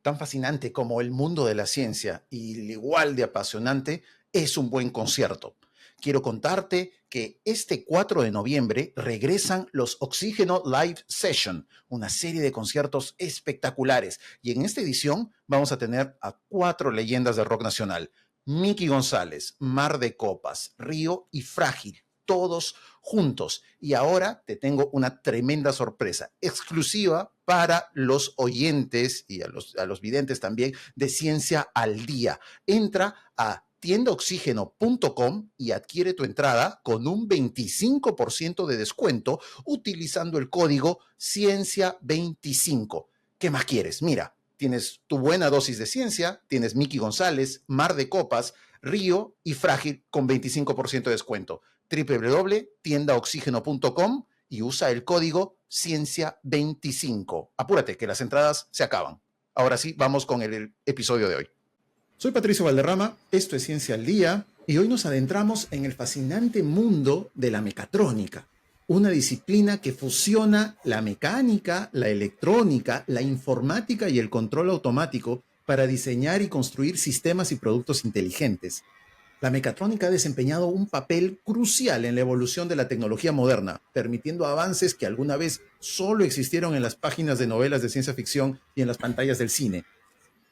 Tan fascinante como el mundo de la ciencia y igual de apasionante es un buen concierto. Quiero contarte que este 4 de noviembre regresan los Oxígeno Live Session, una serie de conciertos espectaculares. Y en esta edición vamos a tener a 4 leyendas del rock nacional: Miki González, Mar de Copas, Río y Frágil, todos juntos. Y ahora te tengo una tremenda sorpresa, exclusiva para los oyentes y a los videntes también de Ciencia al Día. Entra a tiendaoxígeno.com y adquiere tu entrada con un 25% de descuento utilizando el código Ciencia25. ¿Qué más quieres? Mira, tienes tu buena dosis de ciencia, tienes Miki González, Mar de Copas, Río y Frágil con 25% de descuento. www.tiendaoxígeno.com y usa el código Ciencia25. Apúrate, que las entradas se acaban. Ahora sí, vamos con el episodio de hoy. Soy Patricio Valderrama, esto es Ciencia al Día, y hoy nos adentramos en el fascinante mundo de la mecatrónica, una disciplina que fusiona la mecánica, la electrónica, la informática y el control automático para diseñar y construir sistemas y productos inteligentes. La mecatrónica ha desempeñado un papel crucial en la evolución de la tecnología moderna, permitiendo avances que alguna vez solo existieron en las páginas de novelas de ciencia ficción y en las pantallas del cine.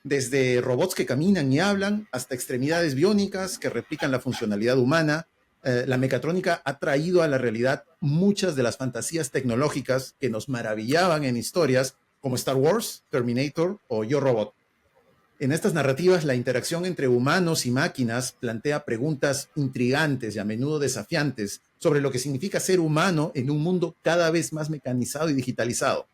Desde robots que caminan y hablan hasta extremidades biónicas que replican la funcionalidad humana, la mecatrónica ha traído a la realidad muchas de las fantasías tecnológicas que nos maravillaban en historias como Star Wars, Terminator o Yo Robot. En estas narrativas, la interacción entre humanos y máquinas plantea preguntas intrigantes y a menudo desafiantes sobre lo que significa ser humano en un mundo cada vez más mecanizado y digitalizado.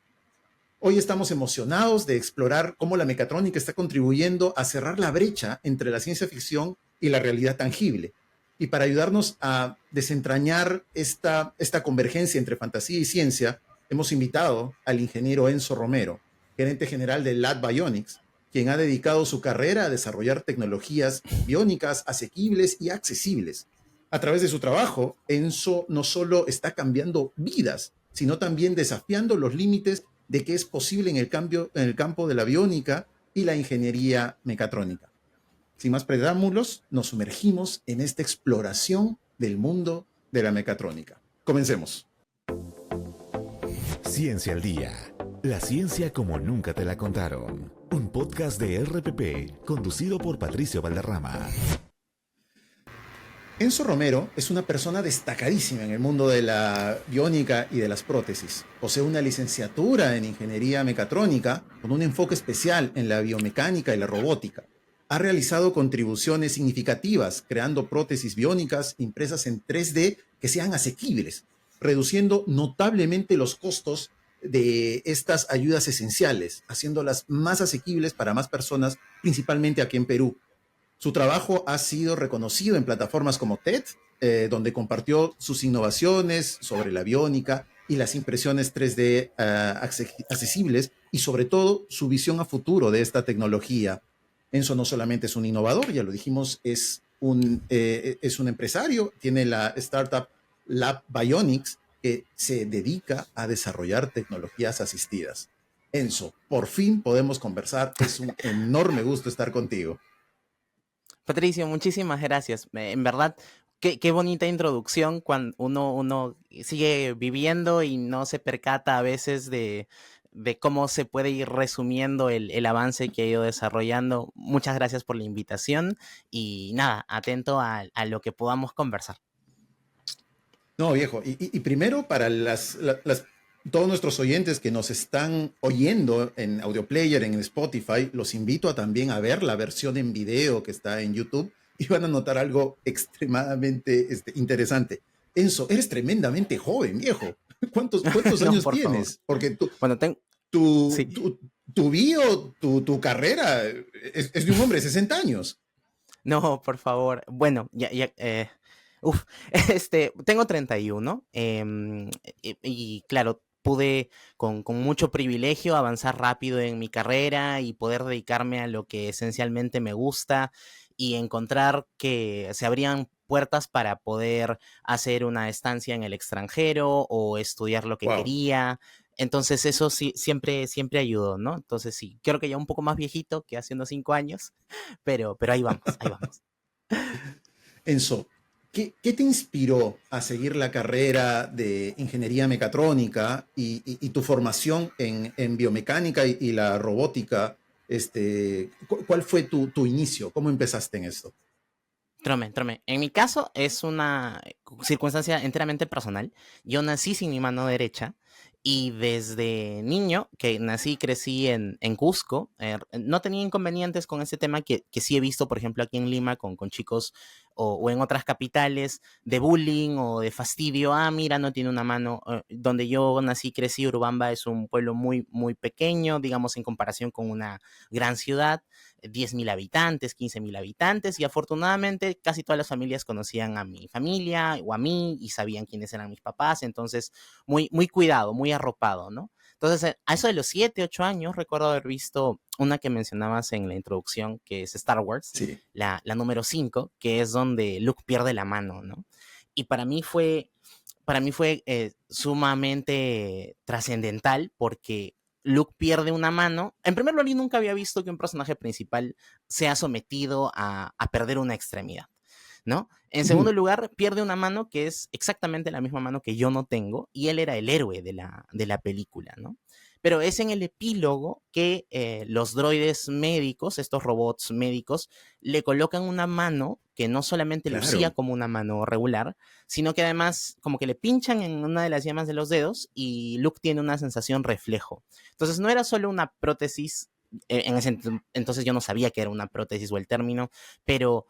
Hoy estamos emocionados de explorar cómo la mecatrónica está contribuyendo a cerrar la brecha entre la ciencia ficción y la realidad tangible. Y para ayudarnos a desentrañar esta convergencia entre fantasía y ciencia, hemos invitado al ingeniero Enzo Romero, gerente general de Lab Bionics, quien ha dedicado su carrera a desarrollar tecnologías biónicas asequibles y accesibles. A través de su trabajo, Enzo no solo está cambiando vidas, sino también desafiando los límites de qué es posible en el campo de la biónica y la ingeniería mecatrónica. Sin más preámbulos, nos sumergimos en esta exploración del mundo de la mecatrónica. Comencemos. Ciencia al Día. La ciencia como nunca te la contaron. Un podcast de RPP conducido por Patricio Valderrama. Enzo Romero es una persona destacadísima en el mundo de la biónica y de las prótesis. Posee una licenciatura en ingeniería mecatrónica con un enfoque especial en la biomecánica y la robótica. Ha realizado contribuciones significativas creando prótesis biónicas impresas en 3D que sean asequibles, reduciendo notablemente los costos de estas ayudas esenciales, haciéndolas más asequibles para más personas, principalmente aquí en Perú. Su trabajo ha sido reconocido en plataformas como TED, donde compartió sus innovaciones sobre la biónica y las impresiones 3D accesibles y sobre todo su visión a futuro de esta tecnología. Enzo no solamente es un innovador, ya lo dijimos, es un empresario, tiene la startup Lab Bionics que se dedica a desarrollar tecnologías asistidas. Enzo, por fin podemos conversar, es un enorme gusto estar contigo. Patricio, muchísimas gracias. En verdad, qué bonita introducción cuando uno sigue viviendo y no se percata a veces de cómo se puede ir resumiendo el avance que ha ido desarrollando. Muchas gracias por la invitación y nada, atento a lo que podamos conversar. No, viejo, y primero para todos nuestros oyentes que nos están oyendo en Audio Player, en Spotify, los invito a también a ver la versión en video que está en YouTube y van a notar algo extremadamente interesante. Enzo, eres tremendamente joven, viejo. ¿Cuántos No, años por tienes? favor. Porque Bueno, sí. tu carrera es de un hombre de 60 años. No, por favor. Bueno, uf, tengo 31 y claro, pude con mucho privilegio avanzar rápido en mi carrera y poder dedicarme a lo que esencialmente me gusta y encontrar que se abrían puertas para poder hacer una estancia en el extranjero o estudiar lo que Wow. quería. Entonces eso sí, siempre ayudó, ¿no? Entonces sí, creo que ya un poco más viejito que hace unos 5 años, pero ahí vamos, ahí vamos. Enzo, ¿qué te inspiró a seguir la carrera de ingeniería mecatrónica y tu formación en biomecánica y la robótica? ¿Cuál fue tu inicio? ¿Cómo empezaste en esto? Trome. En mi caso es una circunstancia enteramente personal. Yo nací sin mi mano derecha y desde niño, que nací y crecí en Cusco, no tenía inconvenientes con ese tema que sí he visto, por ejemplo, aquí en Lima con chicos o en otras capitales de bullying o de fastidio. Ah, mira, no tiene una mano. Donde yo nací y crecí, Urubamba es un pueblo muy pequeño, digamos, en comparación con una gran ciudad. 10.000 habitantes, 15.000 habitantes, y afortunadamente casi todas las familias conocían a mi familia o a mí y sabían quiénes eran mis papás, entonces muy cuidado, muy arropado, ¿no? Entonces, a eso de los 7, 8 años, recuerdo haber visto una que mencionabas en la introducción, que es Star Wars, Sí, la número 5, que es donde Luke pierde la mano, ¿no? Y para mí fue sumamente trascendental porque Luke pierde una mano. En primer lugar, yo nunca había visto que un personaje principal sea sometido a perder una extremidad, ¿no? En segundo lugar, pierde una mano que es exactamente la misma mano que yo no tengo y él era el héroe de la película, ¿no? Pero es en el epílogo que los droides médicos, estos robots médicos, le colocan una mano que no solamente lucía claro. como una mano regular, sino que además como que le pinchan en una de las yemas de los dedos y Luke tiene una sensación reflejo. Entonces no era solo una prótesis, entonces yo no sabía que era una prótesis o el término, pero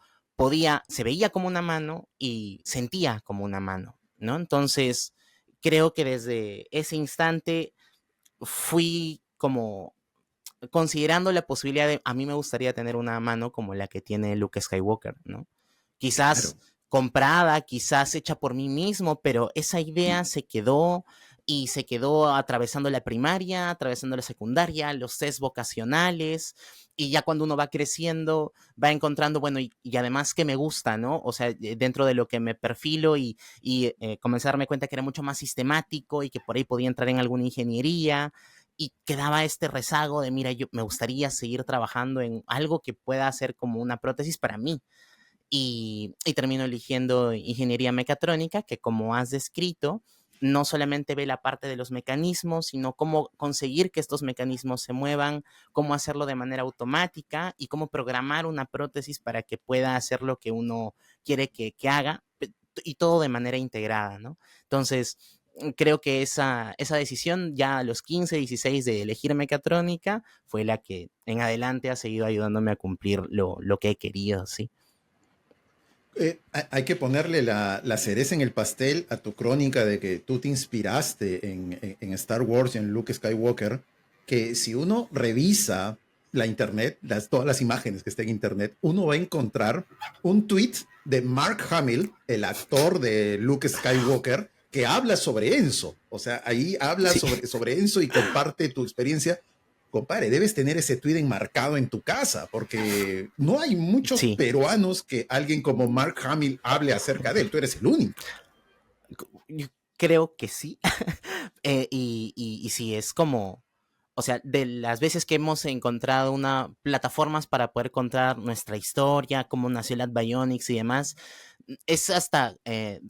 se veía como una mano y sentía como una mano, ¿no? Entonces creo que desde ese instante fui como considerando la posibilidad de, a mí me gustaría tener una mano como la que tiene Luke Skywalker, ¿no? Quizás Claro. comprada, quizás hecha por mí mismo, pero esa idea se quedó y se quedó atravesando la primaria, atravesando la secundaria, los test vocacionales, y ya cuando uno va creciendo, va encontrando, bueno, y además que me gusta, ¿no? O sea, dentro de lo que me perfilo y comencé a darme cuenta que era mucho más sistemático y que por ahí podía entrar en alguna ingeniería, y quedaba este rezago de, mira, yo me gustaría seguir trabajando en algo que pueda ser como una prótesis para mí. Y termino eligiendo ingeniería mecatrónica, que como has descrito, no solamente ve la parte de los mecanismos, sino cómo conseguir que estos mecanismos se muevan, cómo hacerlo de manera automática y cómo programar una prótesis para que pueda hacer lo que uno quiere que haga, y todo de manera integrada, ¿no? Entonces, creo que esa decisión ya a los 15, 16 de elegir mecatrónica fue la que en adelante ha seguido ayudándome a cumplir lo que he querido, ¿sí? Hay que ponerle la cereza en el pastel a tu crónica de que tú te inspiraste en Star Wars y en Luke Skywalker, que si uno revisa la internet, todas las imágenes que estén en internet, uno va a encontrar un tweet de Mark Hamill, el actor de Luke Skywalker, que habla sobre Enzo. O sea, ahí habla Sí, sobre Enzo y comparte tu experiencia. Compadre, debes tener ese tweet enmarcado en tu casa, porque no hay muchos sí. peruanos que alguien como Mark Hamill hable acerca de él. Tú eres el único. Yo creo que sí. Y sí, es como, o sea, de las veces que hemos encontrado plataformas para poder contar nuestra historia, cómo nació el Bionics y demás, es hasta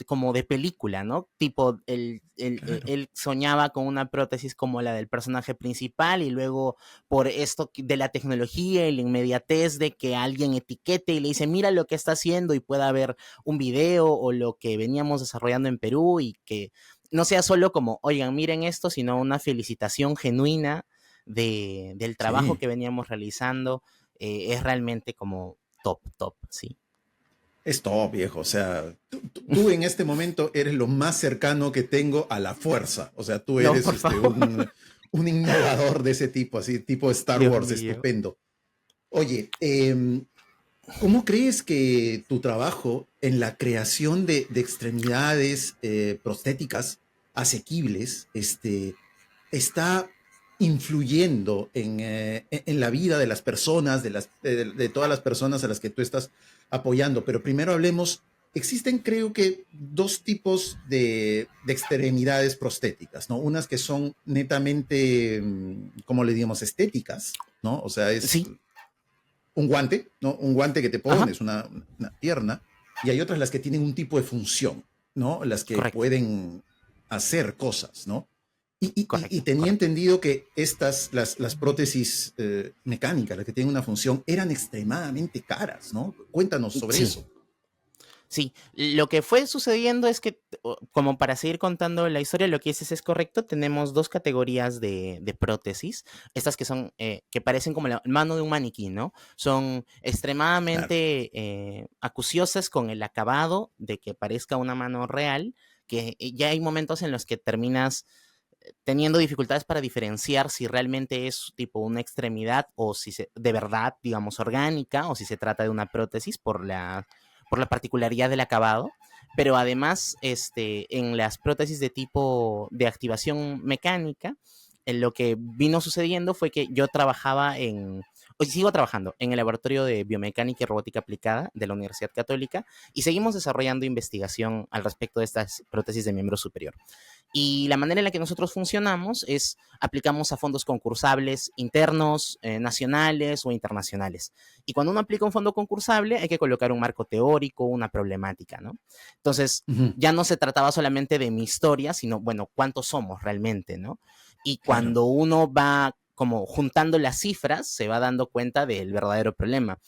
como de película, ¿no? Tipo, Claro. él soñaba con una prótesis como la del personaje principal y luego por esto de la tecnología y la inmediatez de que alguien etiquete y le dice, mira lo que está haciendo y pueda haber un video o lo que veníamos desarrollando en Perú y que no sea solo como, oigan, miren esto, sino una felicitación genuina del trabajo Sí, que veníamos realizando, es realmente como top, sí. es todo, viejo. O sea, tú en este momento eres lo más cercano que tengo a la fuerza. O sea, tú No, eres por favor. un innovador de ese tipo, así, tipo Star Dios Wars, mío. estupendo. Oye, ¿cómo crees que tu trabajo en la creación de extremidades prostéticas asequibles está influyendo en la vida de las personas, de todas las personas a las que tú estás apoyando? Pero primero hablemos, existen creo que dos tipos de extremidades prostéticas, ¿no? Unas que son netamente, ¿cómo le digamos? Estéticas, ¿no? O sea, es Sí, un guante, ¿no? Un guante que te ajá, pones, una pierna, y hay otras las que tienen un tipo de función, ¿no? Las que correcto, pueden hacer cosas, ¿no? Y correcto, tenía correcto. entendido que las prótesis mecánicas, las que tienen una función, eran extremadamente caras, ¿no? Cuéntanos sobre Sí. eso. Sí, lo que fue sucediendo es que, como para seguir contando la historia, lo que dices es correcto, tenemos dos categorías de prótesis, estas que son, que parecen como la mano de un maniquí, ¿no? Son Claro. extremadamente acuciosas con el acabado de que parezca una mano real, que ya hay momentos en los que terminas teniendo dificultades para diferenciar si realmente es tipo una extremidad o si de verdad, digamos, orgánica o si se trata de una prótesis por la particularidad del acabado. Pero además, en las prótesis de tipo de activación mecánica, lo que vino sucediendo fue que yo trabajaba hoy sigo trabajando en el laboratorio de biomecánica y robótica aplicada de la Universidad Católica y seguimos desarrollando investigación al respecto de estas prótesis de miembro superior. Y la manera en la que nosotros funcionamos es aplicamos a fondos concursables internos, nacionales o internacionales. Y cuando uno aplica un fondo concursable hay que colocar un marco teórico, una problemática, ¿no? Entonces, Ujú. ya no se trataba solamente de mi historia, sino, bueno, cuántos somos realmente, ¿no? Y Claro. cuando uno va como juntando las cifras, se va dando cuenta del verdadero problema.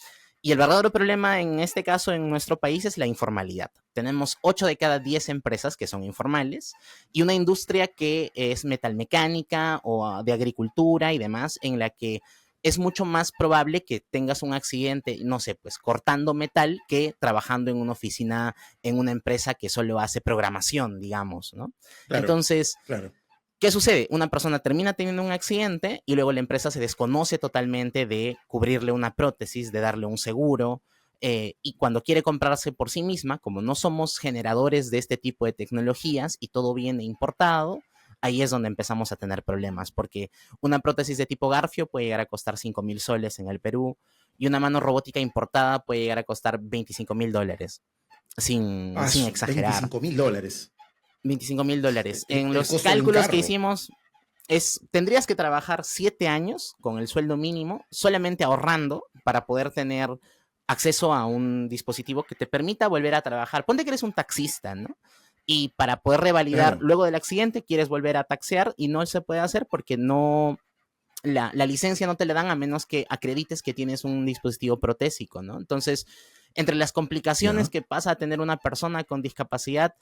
Y el verdadero problema en este caso en nuestro país es la informalidad. Tenemos 8 de cada 10 empresas que son informales y una industria que es metalmecánica o de agricultura y demás, en la que es mucho más probable que tengas un accidente, no sé, pues cortando metal que trabajando en una oficina, en una empresa que solo hace programación, digamos, ¿no? Claro. Entonces, Claro. ¿qué sucede? Una persona termina teniendo un accidente y luego la empresa se desconoce totalmente de cubrirle una prótesis, de darle un seguro. Y cuando quiere comprarse por sí misma, como no somos generadores de este tipo de tecnologías y todo viene importado, ahí es donde empezamos a tener problemas, porque una prótesis de tipo Garfio puede llegar a costar 5.000 soles en el Perú y una mano robótica importada puede llegar a costar 25.000 dólares, Ah, sin exagerar. $25,000. 25.000 dólares. En El los costo de un cálculos que carro. hicimos, tendrías que trabajar 7 años con el sueldo mínimo, solamente ahorrando para poder tener acceso a un dispositivo que te permita volver a trabajar. Ponte que eres un taxista, ¿no? Y para poder revalidar Claro. luego del accidente, quieres volver a taxear y no se puede hacer porque no, la licencia no te la dan a menos que acredites que tienes un dispositivo protésico, ¿no? Entonces, entre las complicaciones Ya. que pasa a tener una persona con discapacidad,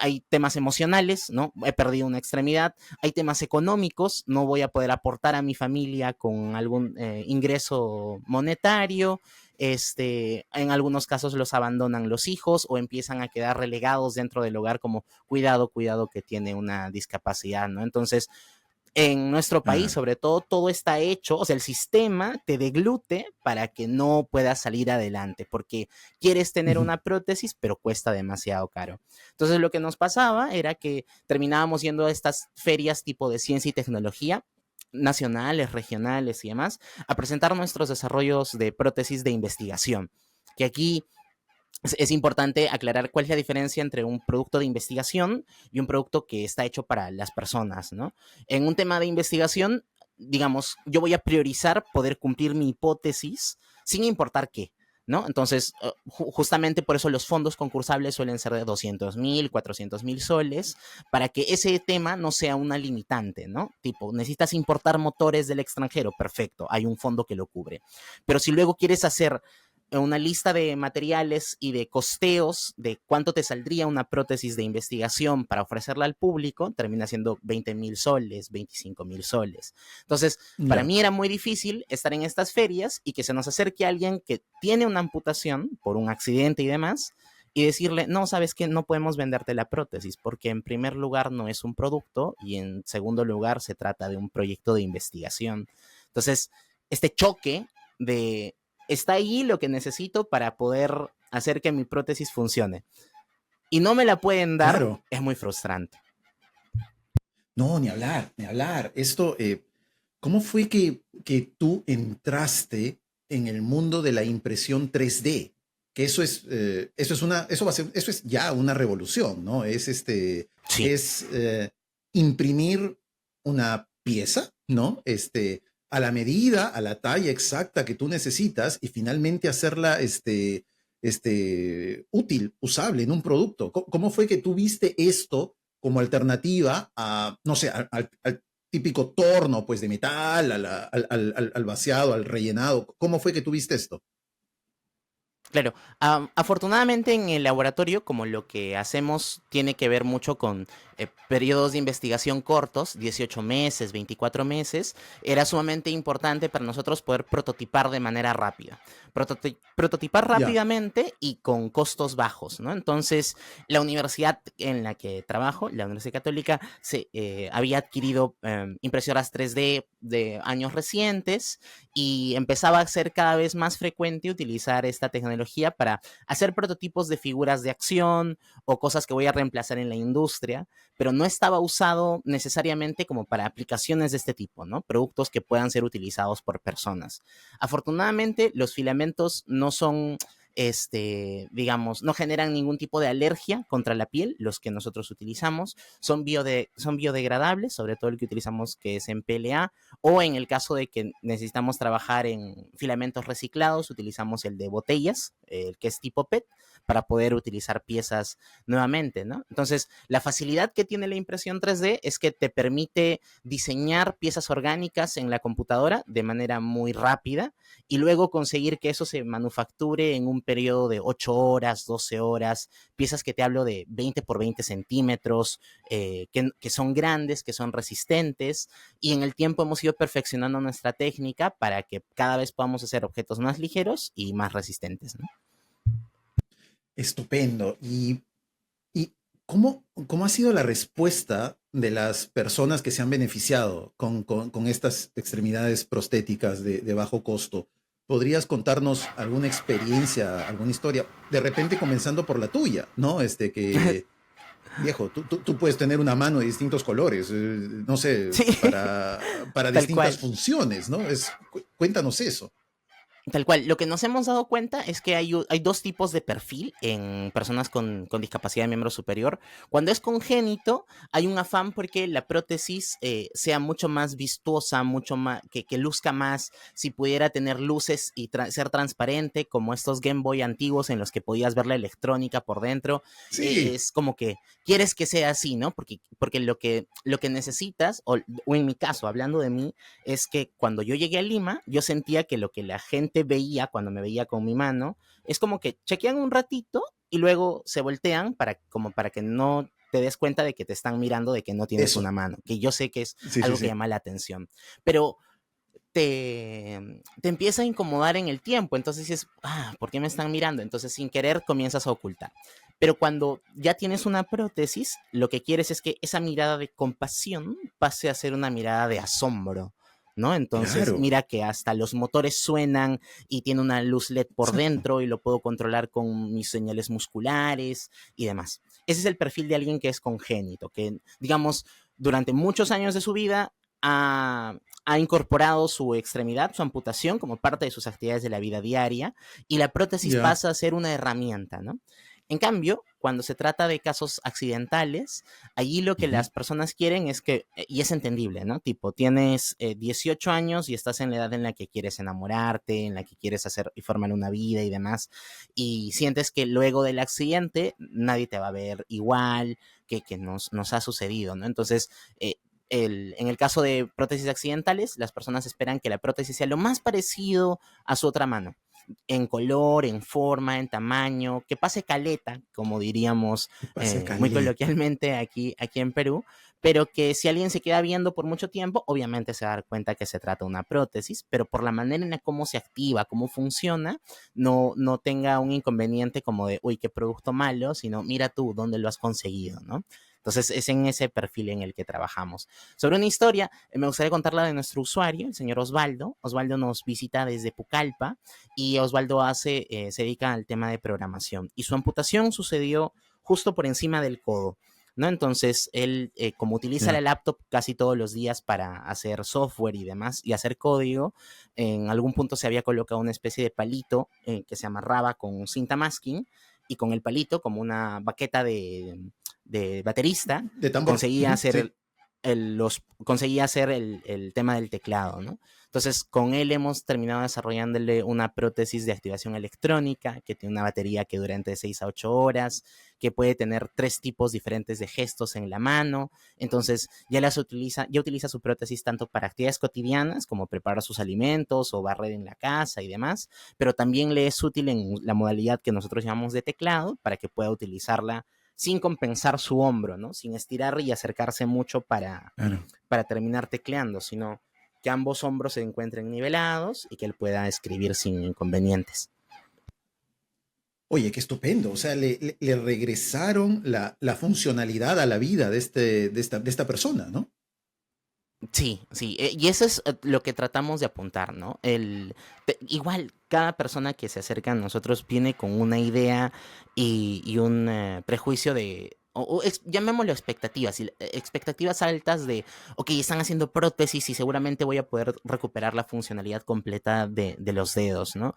hay temas emocionales, ¿no? He perdido una extremidad, hay temas económicos, no voy a poder aportar a mi familia con algún ingreso monetario, en algunos casos los abandonan los hijos o empiezan a quedar relegados dentro del hogar como cuidado, cuidado que tiene una discapacidad, ¿no? Entonces, en nuestro país, Claro. sobre todo, todo está hecho, o sea, el sistema te deglute para que no puedas salir adelante, porque quieres tener Ujú. una prótesis, pero cuesta demasiado caro. Entonces, lo que nos pasaba era que terminábamos yendo a estas ferias tipo de ciencia y tecnología nacionales, regionales y demás, a presentar nuestros desarrollos de prótesis de investigación, que aquí es importante aclarar cuál es la diferencia entre un producto de investigación y un producto que está hecho para las personas, ¿no? En un tema de investigación, digamos, yo voy a priorizar poder cumplir mi hipótesis sin importar qué, ¿no? Entonces, justamente por eso los fondos concursables suelen ser de 200.000, 400.000 soles, para que ese tema no sea una limitante, ¿no? Tipo, necesitas importar motores del extranjero, perfecto, hay un fondo que lo cubre. Pero si luego quieres hacer una lista de materiales y de costeos de cuánto te saldría una prótesis de investigación para ofrecerla al público, termina siendo 20.000 soles, 25.000 soles. Entonces, para Ya. mí era muy difícil estar en estas ferias y que se nos acerque alguien que tiene una amputación por un accidente y demás y decirle, no, sabes que no podemos venderte la prótesis porque en primer lugar no es un producto y en segundo lugar se trata de un proyecto de investigación. Entonces, este choque de está ahí lo que necesito para poder hacer que mi prótesis funcione. Y no me la pueden dar, Claro. es muy frustrante. No, ni hablar, ni hablar. Esto, ¿cómo fue que tú entraste en el mundo de la impresión 3D? que eso es ya una revolución, ¿no? Sí. Imprimir una pieza, ¿no? A la medida, a la talla exacta que tú necesitas y finalmente hacerla, útil, usable en un producto. ¿Cómo fue que tú viste esto como alternativa a, no sé, al típico torno, pues, de metal, al vaciado, al rellenado? ¿Cómo fue que tú viste esto? Claro, afortunadamente en el laboratorio, como lo que hacemos tiene que ver mucho con periodos de investigación cortos, 18 meses, 24 meses, era sumamente importante para nosotros poder prototipar de manera rápida. Prototipar Ya. rápidamente y con costos bajos, ¿no? Entonces, la universidad en la que trabajo, la Universidad Católica, había adquirido impresoras 3D de años recientes y empezaba a ser cada vez más frecuente utilizar esta tecnología para hacer prototipos de figuras de acción o cosas que voy a reemplazar en la industria, pero no estaba usado necesariamente como para aplicaciones de este tipo, ¿no? Productos que puedan ser utilizados por personas. Afortunadamente, los filamentos no son digamos, no generan ningún tipo de alergia contra la piel, los que nosotros utilizamos, son biodegradables, sobre todo el que utilizamos que es en PLA, o en el caso de que necesitamos trabajar en filamentos reciclados, utilizamos el de botellas, el que es tipo PET, para poder utilizar piezas nuevamente, ¿no? Entonces, la facilidad que tiene la impresión 3D es que te permite diseñar piezas orgánicas en la computadora de manera muy rápida y luego conseguir que eso se manufacture en un periodo de 8 horas, 12 horas, piezas que te hablo de 20 por 20 centímetros, que son grandes, que son resistentes, y en el tiempo hemos ido perfeccionando nuestra técnica para que cada vez podamos hacer objetos más ligeros y más resistentes, ¿no? Estupendo. ¿Y cómo ha sido la respuesta de las personas que se han beneficiado con estas extremidades prostéticas de bajo costo? ¿Podrías contarnos alguna experiencia, alguna historia? De repente comenzando por la tuya, ¿no? Viejo, tú puedes tener una mano de distintos colores, no sé, Sí, para tal distintas cual. funciones, ¿no? Cuéntanos eso. Tal cual. Lo que nos hemos dado cuenta es que hay dos tipos de perfil en personas con discapacidad de miembro superior. Cuando es congénito, hay un afán porque la prótesis sea mucho más vistosa, mucho más, que luzca más, si pudiera tener luces y ser transparente, como estos Game Boy antiguos en los que podías ver la electrónica por dentro. Sí, Es como que quieres que sea así, ¿no? Porque lo que necesitas, o en mi caso, hablando de mí, es que cuando yo llegué a Lima, yo sentía que lo que la gente veía cuando me veía con mi mano es como que chequean un ratito y luego se voltean como para que no te des cuenta de que te están mirando, de que no tienes eso. una mano, que yo sé que es Sí, sí, algo que sí. llama la atención. Pero te empieza a incomodar en el tiempo. Entonces dices, ¿por qué me están mirando? Entonces sin querer comienzas a ocultar. Pero cuando ya tienes una prótesis, lo que quieres es que esa mirada de compasión pase a ser una mirada de asombro, ¿no? Entonces Claro. mira que hasta los motores suenan y tiene una luz LED por Exacto. dentro y lo puedo controlar con mis señales musculares y demás. Ese es el perfil de alguien que es congénito, que digamos durante muchos años de su vida ha incorporado su extremidad, su amputación, como parte de sus actividades de la vida diaria, y la prótesis Ya. pasa a ser una herramienta, ¿no? En cambio, cuando se trata de casos accidentales, allí lo que Ujú. las personas quieren es que, y es entendible, ¿no? Tipo, tienes 18 años y estás en la edad en la que quieres enamorarte, en la que quieres hacer y formar una vida y demás, y sientes que luego del accidente nadie te va a ver igual que nos ha sucedido, ¿no? Entonces, eh, en el caso de prótesis accidentales, las personas esperan que la prótesis sea lo más parecido a su otra mano, en color, en forma, en tamaño, que pase caleta, como diríamos Que pase muy caleta. coloquialmente aquí en Perú, pero que si alguien se queda viendo por mucho tiempo, obviamente se va a dar cuenta que se trata de una prótesis, pero por la manera en la cómo se activa, cómo funciona, no tenga un inconveniente como de, uy, qué producto malo, sino mira tú dónde lo has conseguido, ¿no? Entonces es en ese perfil en el que trabajamos. Sobre una historia, me gustaría contarla de nuestro usuario, el señor Osvaldo. Osvaldo nos visita desde Pucallpa y Osvaldo se dedica al tema de programación. Y su amputación sucedió justo por encima del codo. ¿no? Entonces, él, como utiliza la laptop casi todos los días para hacer software y demás, y hacer código, en algún punto se había colocado una especie de palito que se amarraba con cinta masking, y con el palito, como una baqueta de baterista, De tambor. conseguía hacer Sí. conseguía hacer el tema del teclado, ¿no? Entonces, con él hemos terminado desarrollándole una prótesis de activación electrónica que tiene una batería que dura entre 6 a 8 horas, que puede tener 3 tipos diferentes de gestos en la mano. Entonces, ya utiliza su prótesis tanto para actividades cotidianas, como preparar sus alimentos o barrer en la casa y demás, pero también le es útil en la modalidad que nosotros llamamos de teclado, para que pueda utilizarla sin compensar su hombro, ¿no? Sin estirar y acercarse mucho Claro. para terminar tecleando, sino que ambos hombros se encuentren nivelados y que él pueda escribir sin inconvenientes. Oye, qué estupendo. O sea, le regresaron la funcionalidad a la vida de esta persona, ¿no? Sí, sí, y eso es lo que tratamos de apuntar, ¿no? Igual, cada persona que se acerca a nosotros viene con una idea y un prejuicio de, llamémoslo expectativas, expectativas altas de, ok, están haciendo prótesis y seguramente voy a poder recuperar la funcionalidad completa de los dedos, ¿no?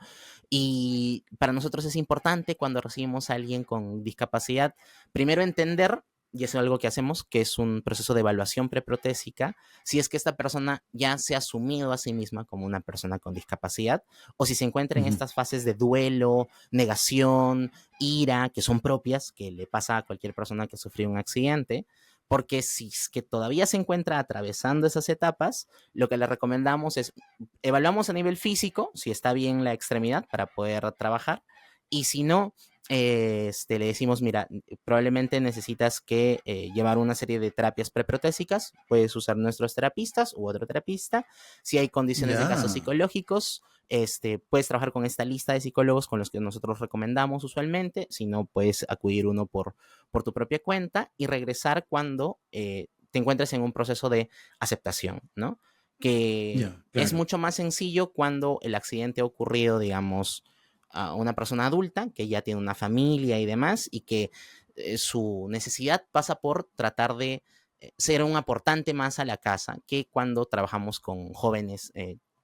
Y para nosotros es importante cuando recibimos a alguien con discapacidad, primero entender, y eso es algo que hacemos, que es un proceso de evaluación preprotésica, si es que esta persona ya se ha asumido a sí misma como una persona con discapacidad, o si se encuentra en Ujú. estas fases de duelo, negación, ira, que son propias, que le pasa a cualquier persona que sufrió un accidente, porque si es que todavía se encuentra atravesando esas etapas, lo que le recomendamos es, evaluamos a nivel físico, si está bien la extremidad para poder trabajar, y si no, le decimos, mira, probablemente necesitas que llevar una serie de terapias preprotésicas, puedes usar nuestros terapistas u otro terapista. Si hay condiciones de casos Ya. psicológicos, puedes trabajar con esta lista de psicólogos con los que nosotros recomendamos usualmente, si no, puedes acudir uno por tu propia cuenta y regresar cuando te encuentres en un proceso de aceptación, ¿no? Que Ya, es claro. mucho más sencillo cuando el accidente ha ocurrido, digamos, a una persona adulta que ya tiene una familia y demás, y que su necesidad pasa por tratar de ser un aportante más a la casa, que cuando trabajamos con jóvenes,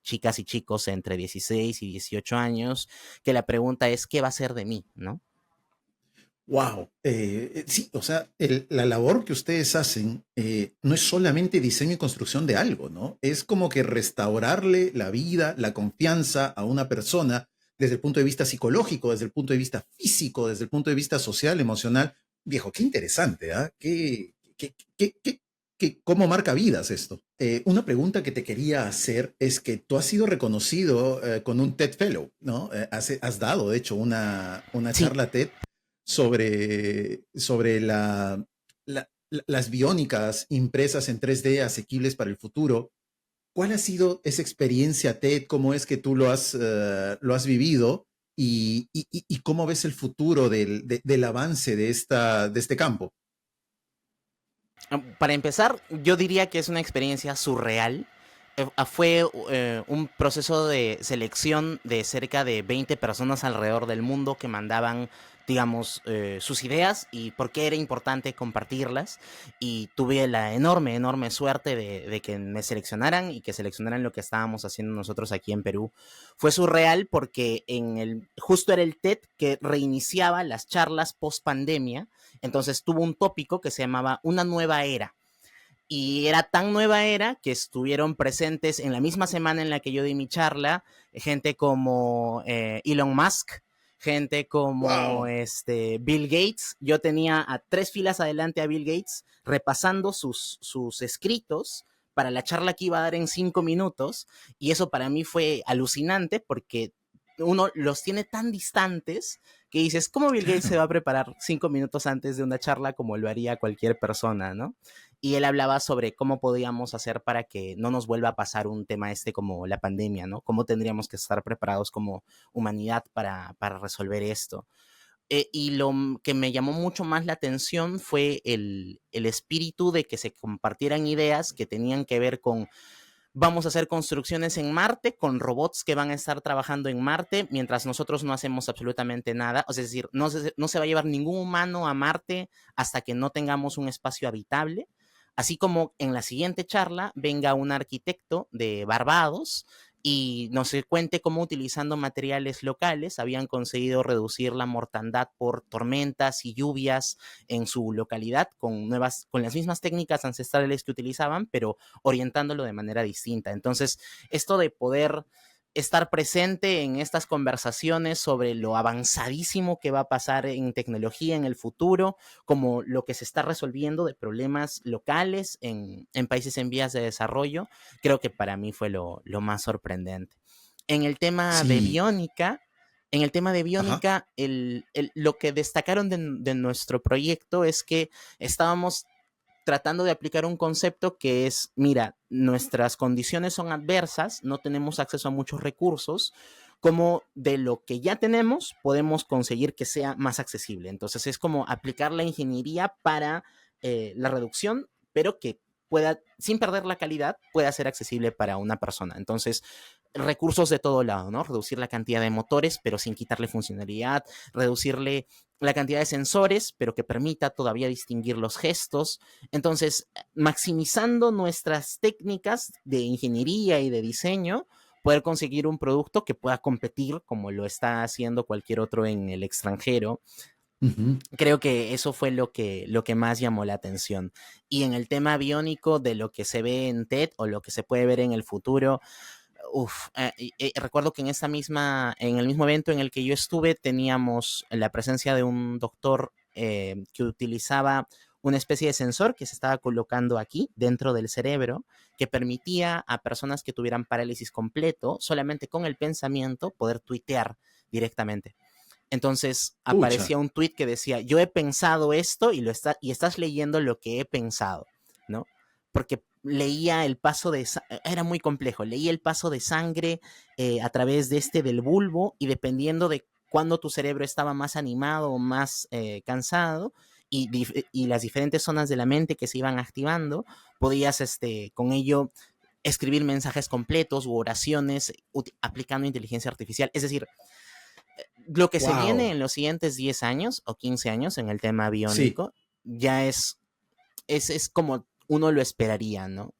chicas y chicos entre 16 y 18 años, que la pregunta es, ¿qué va a ser de mí? ¿No? Wow. Sí, o sea, la labor que ustedes hacen no es solamente diseño y construcción de algo, ¿no? Es como que restaurarle la vida, la confianza a una persona desde el punto de vista psicológico, desde el punto de vista físico, desde el punto de vista social, emocional. Viejo, qué interesante, ¿ah? ¿Cómo marca vidas esto? Una pregunta que te quería hacer es que tú has sido reconocido con un TED Fellow, ¿no? Has dado, de hecho, una Sí. charla TED sobre las biónicas impresas en 3D asequibles para el futuro. ¿Cuál ha sido esa experiencia, Ted? ¿Cómo es que tú lo has vivido? ¿Y cómo ves el futuro del avance de este campo? Para empezar, yo diría que es una experiencia surreal. Fue un proceso de selección de cerca de 20 personas alrededor del mundo que mandaban, digamos, sus ideas y por qué era importante compartirlas. Y tuve la enorme, enorme suerte de que me seleccionaran y que seleccionaran lo que estábamos haciendo nosotros aquí en Perú. Fue surreal porque justo era el TED que reiniciaba las charlas post pandemia. Entonces tuvo un tópico que se llamaba Una nueva era. Y era tan nueva era que estuvieron presentes en la misma semana en la que yo di mi charla gente como Elon Musk, gente como ¡Wow! Bill Gates. Yo tenía a 3 filas adelante a Bill Gates repasando sus escritos para la charla que iba a dar en 5 minutos, y eso para mí fue alucinante porque uno los tiene tan distantes que dices, ¿cómo Bill Gates se Claro. va a preparar 5 minutos antes de una charla como lo haría cualquier persona, ¿no? Y él hablaba sobre cómo podíamos hacer para que no nos vuelva a pasar un tema como la pandemia, ¿no? Cómo tendríamos que estar preparados como humanidad para resolver esto. Y que me llamó mucho más la atención fue el espíritu de que se compartieran ideas que tenían que ver con vamos a hacer construcciones en Marte con robots que van a estar trabajando en Marte mientras nosotros no hacemos absolutamente nada. Es decir, no se va a llevar ningún humano a Marte hasta que no tengamos un espacio habitable. Así como en la siguiente charla venga un arquitecto de Barbados y nos cuente cómo utilizando materiales locales habían conseguido reducir la mortandad por tormentas y lluvias en su localidad con las mismas técnicas ancestrales que utilizaban, pero orientándolo de manera distinta. Entonces, esto de poder estar presente en estas conversaciones sobre lo avanzadísimo que va a pasar en tecnología en el futuro, como lo que se está resolviendo de problemas locales en países en vías de desarrollo, creo que para mí fue lo más sorprendente. En el tema de Sí, biónica, en el tema de ajá. biónica, lo que destacaron de nuestro proyecto es que estábamos tratando de aplicar un concepto que es, mira, nuestras condiciones son adversas, no tenemos acceso a muchos recursos, como de lo que ya tenemos podemos conseguir que sea más accesible. Entonces es como aplicar la ingeniería para la reducción, pero que pueda, sin perder la calidad, pueda ser accesible para una persona. Entonces, recursos de todo lado, ¿no? Reducir la cantidad de motores, pero sin quitarle funcionalidad, reducirle la cantidad de sensores, pero que permita todavía distinguir los gestos. Entonces, maximizando nuestras técnicas de ingeniería y de diseño, poder conseguir un producto que pueda competir como lo está haciendo cualquier otro en el extranjero. Ujú. Creo que eso fue lo que más llamó la atención. Y en el tema biónico de lo que se ve en TED o lo que se puede ver en el futuro, recuerdo que en el mismo evento en el que yo estuve, teníamos la presencia de un doctor que utilizaba una especie de sensor que se estaba colocando aquí dentro del cerebro, que permitía a personas que tuvieran parálisis completo, solamente con el pensamiento, poder tuitear directamente. Entonces Pucha. aparecía un tweet que decía, yo he pensado esto y estás leyendo lo que he pensado, ¿no? Porque leía el paso era muy complejo, leía el paso de sangre a través de del bulbo y dependiendo de cuándo tu cerebro estaba más animado o más cansado y las diferentes zonas de la mente que se iban activando, podías con ello escribir mensajes completos u oraciones aplicando inteligencia artificial. Es decir, lo que se viene Wow. en los siguientes 10 años o 15 años en el tema Sí. biónico ya es como uno lo esperaría, ¿no?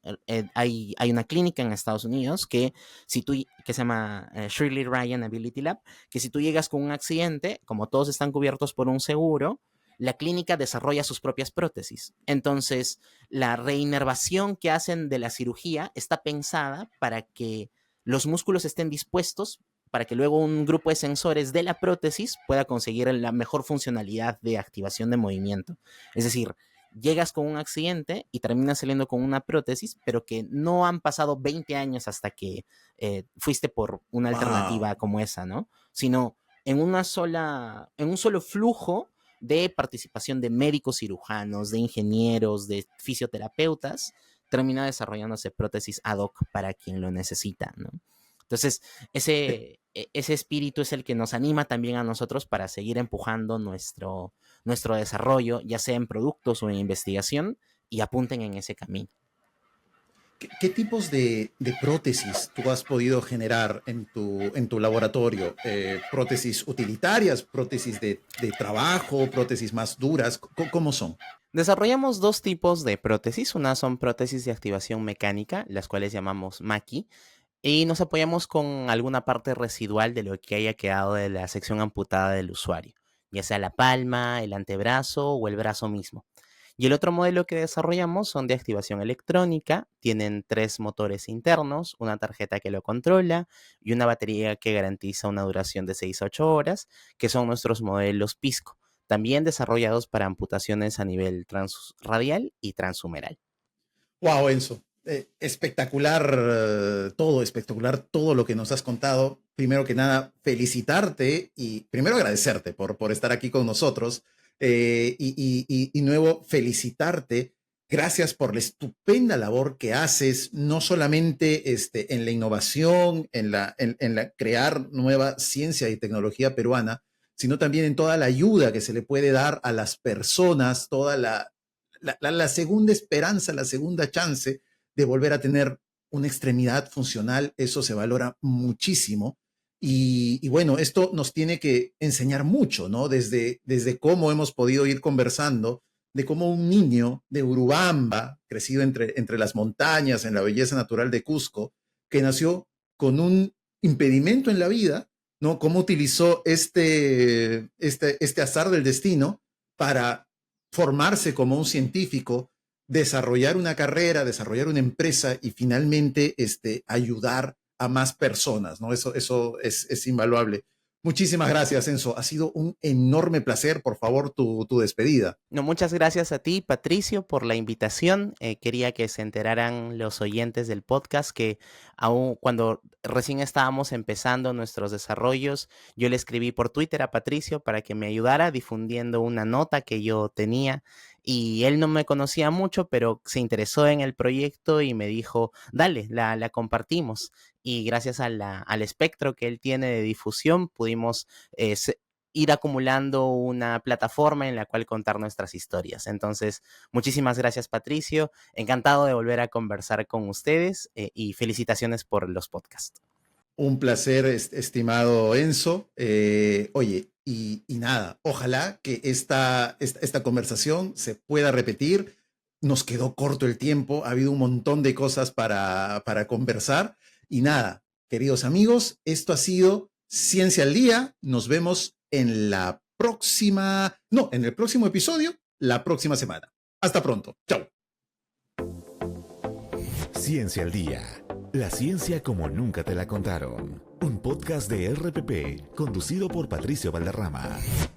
Hay una clínica en Estados Unidos que se llama Shirley Ryan Ability Lab, que si tú llegas con un accidente, como todos están cubiertos por un seguro, la clínica desarrolla sus propias prótesis. Entonces, la reinervación que hacen de la cirugía está pensada para que los músculos estén dispuestos para que luego un grupo de sensores de la prótesis pueda conseguir la mejor funcionalidad de activación de movimiento. Es decir, llegas con un accidente y terminas saliendo con una prótesis, pero que no han pasado 20 años hasta que fuiste por una alternativa Wow. como esa, ¿no? Sino en un solo flujo de participación de médicos cirujanos, de ingenieros, de fisioterapeutas, termina desarrollándose prótesis ad hoc para quien lo necesita, ¿no? Entonces, ese espíritu es el que nos anima también a nosotros para seguir empujando nuestro desarrollo, ya sea en productos o en investigación, y apunten en ese camino. ¿Qué tipos de prótesis tú has podido generar en tu laboratorio? ¿Prótesis utilitarias, prótesis de trabajo, prótesis más duras? ¿Cómo son? Desarrollamos dos tipos de prótesis. Una son prótesis de activación mecánica, las cuales llamamos MACI, y nos apoyamos con alguna parte residual de lo que haya quedado de la sección amputada del usuario, ya sea la palma, el antebrazo o el brazo mismo. Y el otro modelo que desarrollamos son de activación electrónica, tienen 3 motores internos, una tarjeta que lo controla y una batería que garantiza una duración de 6 a 8 horas, que son nuestros modelos Pisco, también desarrollados para amputaciones a nivel transradial y transhumeral. Wow, Enzo. Espectacular todo lo que nos has contado. Primero que nada, felicitarte y primero agradecerte por estar aquí con nosotros. Y nuevo, felicitarte. Gracias por la estupenda labor que haces, no solamente en la innovación, en la crear nueva ciencia y tecnología peruana, sino también en toda la ayuda que se le puede dar a las personas, toda la segunda esperanza, la segunda chance de volver a tener una extremidad funcional, eso se valora muchísimo. Y bueno, esto nos tiene que enseñar mucho, ¿no? Desde cómo hemos podido ir conversando, de cómo un niño de Urubamba, crecido entre las montañas, en la belleza natural de Cusco, que nació con un impedimento en la vida, ¿no? Cómo utilizó este azar del destino para formarse como un científico, desarrollar una carrera, desarrollar una empresa y finalmente ayudar a más personas, ¿no? Eso es invaluable. Muchísimas gracias, Enzo. Ha sido un enorme placer. Por favor, tu despedida. No, muchas gracias a ti, Patricio, por la invitación. Quería que se enteraran los oyentes del podcast que aún cuando recién estábamos empezando nuestros desarrollos, yo le escribí por Twitter a Patricio para que me ayudara difundiendo una nota que yo tenía y él no me conocía mucho, pero se interesó en el proyecto y me dijo, dale, la compartimos. Y gracias al espectro que él tiene de difusión, pudimos ir acumulando una plataforma en la cual contar nuestras historias. Entonces, muchísimas gracias, Patricio. Encantado de volver a conversar con ustedes y felicitaciones por los podcasts. Un placer, estimado Enzo. Oye, y nada, ojalá que esta conversación se pueda repetir. Nos quedó corto el tiempo, ha habido un montón de cosas para conversar. Y nada, queridos amigos, esto ha sido Ciencia al Día. Nos vemos en el próximo episodio, la próxima semana. Hasta pronto. Chao. Ciencia al Día. La ciencia como nunca te la contaron. Un podcast de RPP conducido por Patricio Valderrama.